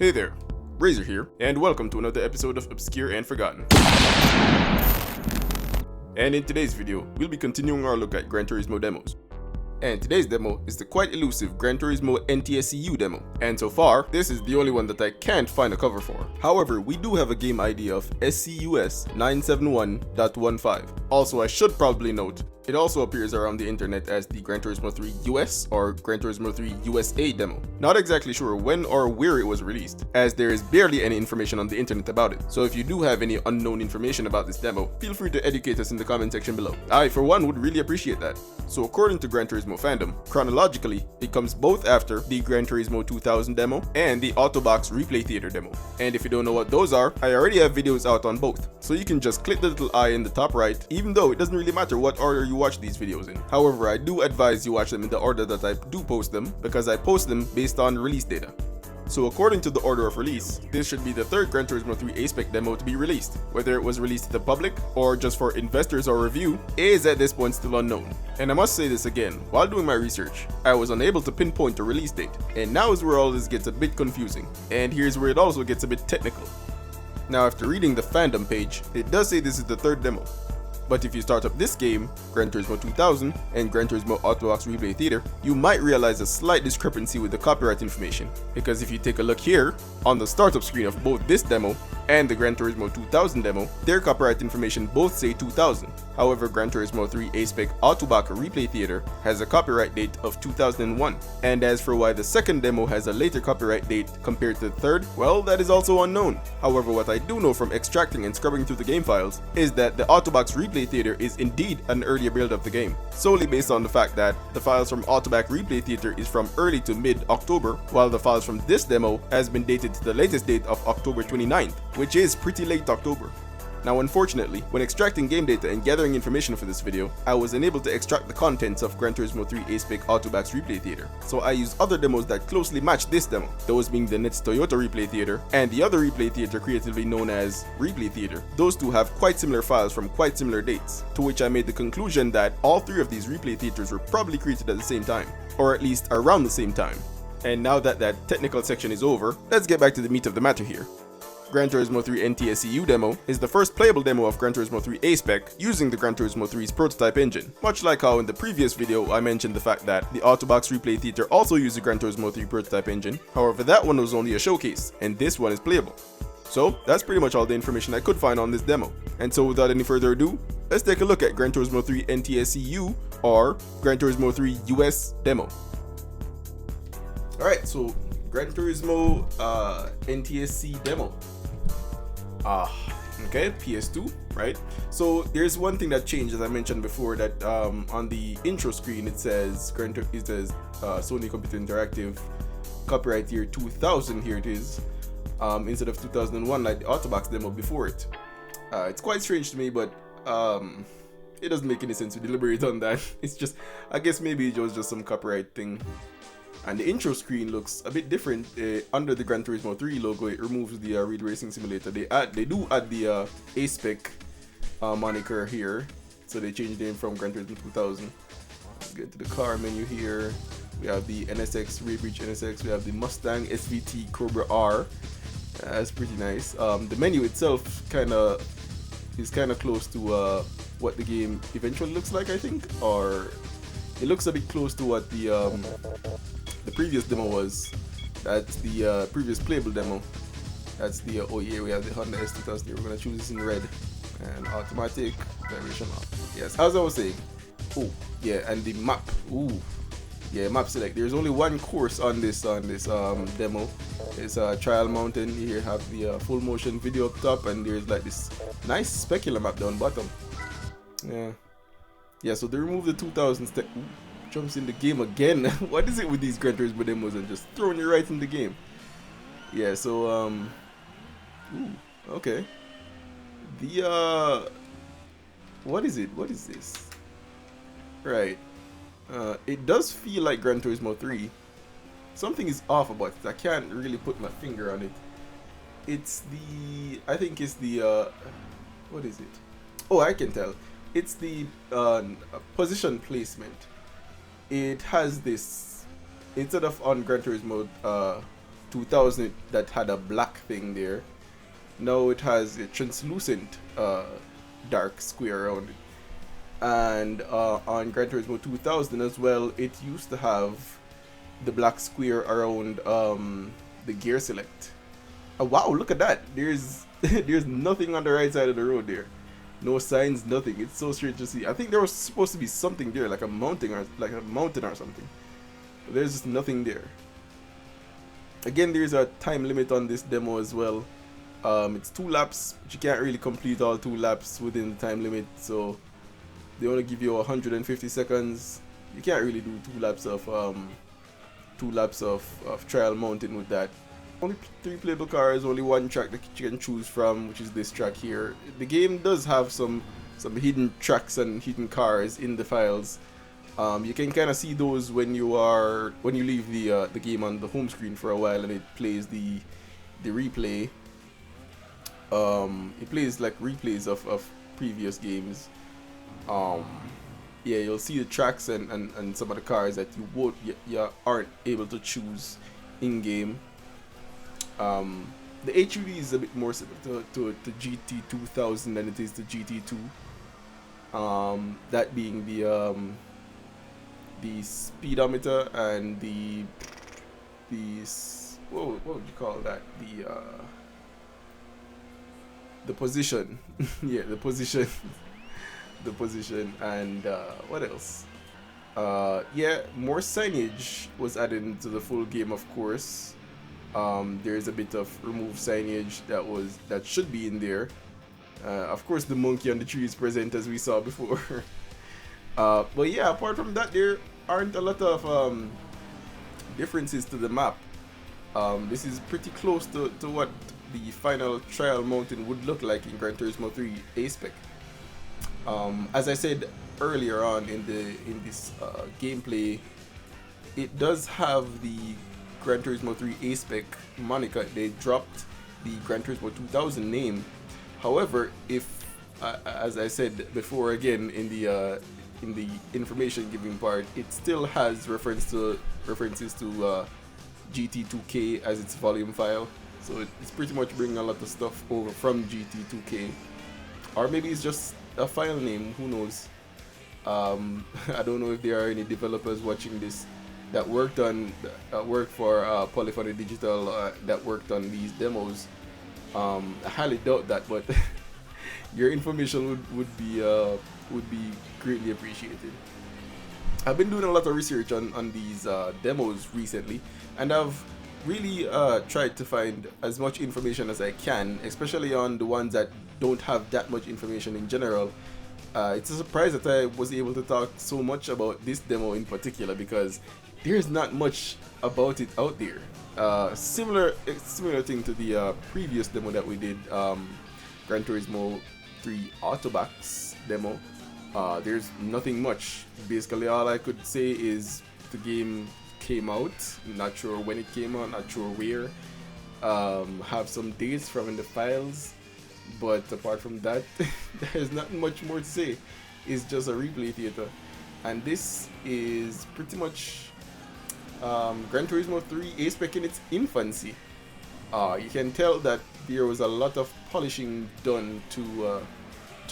Hey there, Razor here, and welcome to another episode of Obscure and Forgotten. And in today's video, we'll be continuing our look at Gran Turismo demos. And today's demo is the quite elusive Gran Turismo NTSC-U demo, and so far, this is the only one that I can't find a cover for. However, we do have a game ID of SCUS 971.15. Also, I should probably note, it also appears around the internet as the Gran Turismo 3 US or Gran Turismo 3 USA demo. Not exactly sure when or where it was released, as there is barely any information on the internet about it. So if you do have any unknown information about this demo, feel free to educate us in the comment section below. I, for one, would really appreciate that. So according to Gran Turismo fandom, chronologically, it comes both after the Gran Turismo 2000 demo and the Autobox Replay Theater demo. And if you don't know what those are, I already have videos out on both. So you can just click the little eye in the top right, even though it doesn't really matter what order you watch these videos in. However, I do advise you watch them in the order that I do post them, because I post them based on release data. So according to the order of release, this should be the third Gran Turismo 3 A-Spec demo to be released. Whether it was released to the public or just for investors or review is at this point still unknown. And I must say this again, while doing my research, I was unable to pinpoint a release date, and now is where all this gets a bit confusing. And here's where it also gets a bit technical. Now after reading the fandom page, it does say this is the third demo. But if you start up this game, Gran Turismo 2000 and Gran Turismo Autobox Replay Theater, you might realize a slight discrepancy with the copyright information. Because if you take a look here, on the startup screen of both this demo and the Gran Turismo 2000 demo, their copyright information both say 2000. However, Gran Turismo 3 A-Spec Autobox Replay Theater has a copyright date of 2001. And as for why the second demo has a later copyright date compared to the third, well, that is also unknown. However, what I do know from extracting and scrubbing through the game files is that the Autobox Replay Theater is indeed an earlier build of the game, solely based on the fact that the files from Autobox Replay Theater is from early to mid-October, while the files from this demo has been dated to the latest date of October 29th, which is pretty late October. Now unfortunately, when extracting game data and gathering information for this video, I was unable to extract the contents of Gran Turismo 3 A-Spec Autobox Replay Theater, so I used other demos that closely match this demo, those being the NETS Toyota Replay Theater and the other Replay Theater creatively known as Replay Theater. Those two have quite similar files from quite similar dates, to which I made the conclusion that all three of these Replay Theaters were probably created at the same time, or at least around the same time. And now that that technical section is over, let's get back to the meat of the matter here. Gran Turismo 3 NTSC-U demo is the first playable demo of Gran Turismo 3 A-Spec using the Gran Turismo 3's prototype engine. Much like how in the previous video I mentioned the fact that the Autobox Replay Theater also used the Gran Turismo 3 prototype engine, however that one was only a showcase, and this one is playable. So that's pretty much all the information I could find on this demo. And so without any further ado, let's take a look at Gran Turismo 3 NTSC-U or Gran Turismo 3 US demo. Alright, so Gran Turismo NTSC demo. Okay, PS2, right? So there's one thing that changed, as I mentioned before, that on the intro screen it says Sony Computer Interactive copyright year 2000. Here it is, instead of 2001 like the Autobox demo before it. It's quite strange to me, but it doesn't make any sense to deliberate on that. It's just, I guess maybe it was just some copyright thing. And the intro screen looks a bit different. Under the Gran Turismo 3 logo, it removes the Real Racing Simulator. They do add the A-Spec moniker here, so they changed the name from Gran Turismo 2000. Let's get to the car menu here. We have the NSX, Ray Breach NSX. We have the Mustang SVT Cobra R. That's pretty nice. The menu itself is kind of close to what the game eventually looks like, I think, or it looks a bit close to what the previous demo was. That's the previous playable demo. That's the oh yeah, we have the Honda S2000 here. We're gonna choose this in red and automatic vibration off. Yes, as I was saying. Oh yeah, and the map. Ooh yeah, map select. There's only one course on this demo. It's Trial Mountain. You here have the full motion video up top, and there's like this nice specular map down bottom. Yeah, so they removed the 2000 step. Jumps in the game again. What is it with these Gran Turismo demos and just throwing you right in the game? Yeah, so okay. The what is it? What is this? Right. It does feel like Gran Turismo 3. Something is off about it. I can't really put my finger on it. It's the, I think it's the what is it? Oh, I can tell. It's the position placement. It has this, instead of on Gran Turismo 2000 that had a black thing there. Now it has a translucent dark square around it. And on Gran Turismo 2000 as well, it used to have the black square around the gear select. Oh, wow, look at that. There's there's nothing on the right side of the road there. No signs, nothing. It's so strange to see. I think there was supposed to be something there, like a mountain or something. But there's just nothing there. Again, there's a time limit on this demo as well. It's 2 laps, but you can't really complete all 2 laps within the time limit, so they only give you 150 seconds. You can't really do 2 laps of trial mountain with that. Only 3 playable cars, only 1 track that you can choose from, which is this track here. The game does have some hidden tracks and hidden cars in the files. You can kind of see those when you leave the game on the home screen for a while, and it plays the replay. It plays like replays of previous games. Yeah, you'll see the tracks and some of the cars that you aren't able to choose in game. The HUD is a bit more similar to GT 2000 than it is to GT2. That being the speedometer and the what would you call that? The position. Yeah, the position. The position, and what else? Yeah, more signage was added into the full game, of course. There is a bit of removed signage that should be in there. Of course, the monkey on the tree is present, as we saw before. But yeah, apart from that, there aren't a lot of differences to the map. This is pretty close to what the final trial mountain would look like in Gran Turismo 3 A-Spec. As I said earlier on in this gameplay, it does have the Gran Turismo 3 A-Spec moniker. They dropped the Gran Turismo 2000 name. However, if as I said before, again in the information giving part, it still has references to GT2K as its volume file. So it's pretty much bringing a lot of stuff over from GT2K, or maybe it's just a file name. Who knows? I don't know if there are any developers watching this that worked for Polyphony Digital that worked on these demos. I highly doubt that, but your information would be greatly appreciated. I've been doing a lot of research on these demos recently, and I've really tried to find as much information as I can, especially on the ones that don't have that much information in general. It's a surprise that I was able to talk so much about this demo in particular, because there's not much about it out there. Similar thing to the previous demo that we did, Gran Turismo 3 Autobox demo. There's nothing much. Basically, all I could say is the game came out. Not sure when it came out, not sure where. Have some dates from in the files, but apart from that, there's not much more to say. It's just a replay theater, and this is pretty much Gran Turismo 3 A-Spec in its infancy. You can tell that there was a lot of polishing done to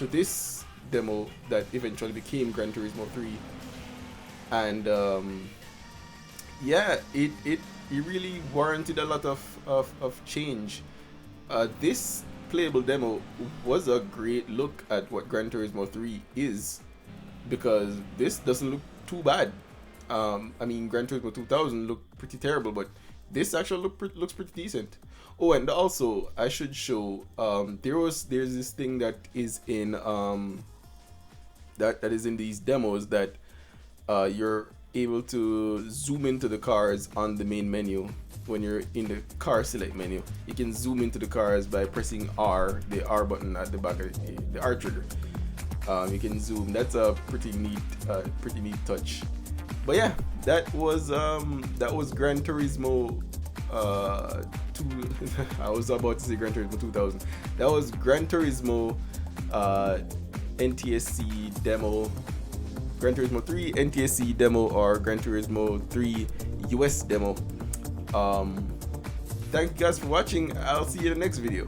this demo that eventually became Gran Turismo 3, and yeah, it really warranted a lot of change. This playable demo was a great look at what Gran Turismo 3 is, because this doesn't look too bad. I mean, Gran Turismo 2000 looked pretty terrible, but this actually looks pretty decent. Oh, and also I should show there's this thing that is in that is in these demos that you're able to zoom into the cars on the main menu. When you're in the car select menu, you can zoom into the cars by pressing R, the R button at the back of the R trigger. You can zoom. That's a pretty neat touch. But yeah, that was Gran Turismo 2. I was about to say Gran Turismo 2000. That was Gran Turismo NTSC demo, Gran Turismo 3 NTSC demo, or Gran Turismo 3 US demo. Thank you guys for watching. I'll see you in the next video.